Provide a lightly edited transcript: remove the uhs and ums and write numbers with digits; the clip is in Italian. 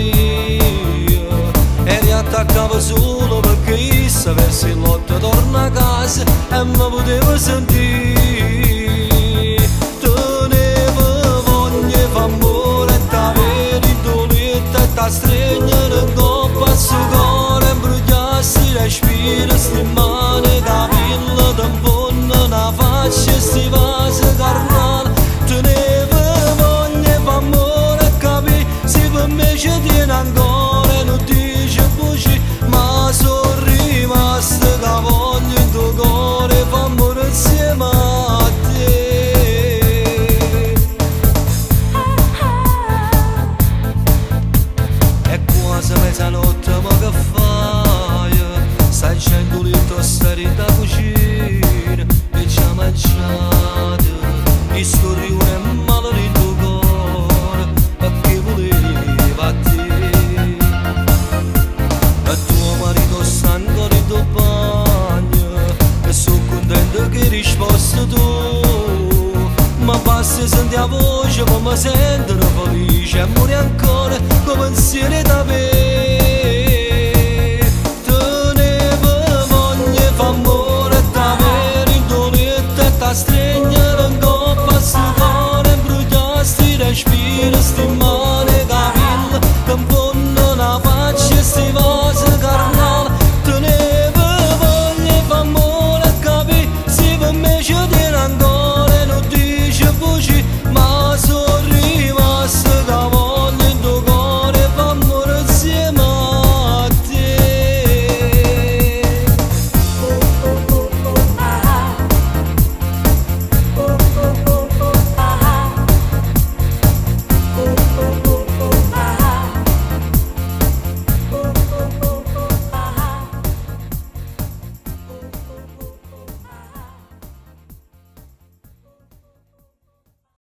io e riattaccavo solo perché issa verso il lotto torna a casa e mi potevo sentire. Tenevo voglia e famore e t'avere doletta e ta stregnere in coppa a suo cuore e bruciassi respiro sti mani capilla t'infonno una faccia e sti vasi carnale. Tenevo voglia e famore e capì se per me ci tiene ancora e non dice voce ma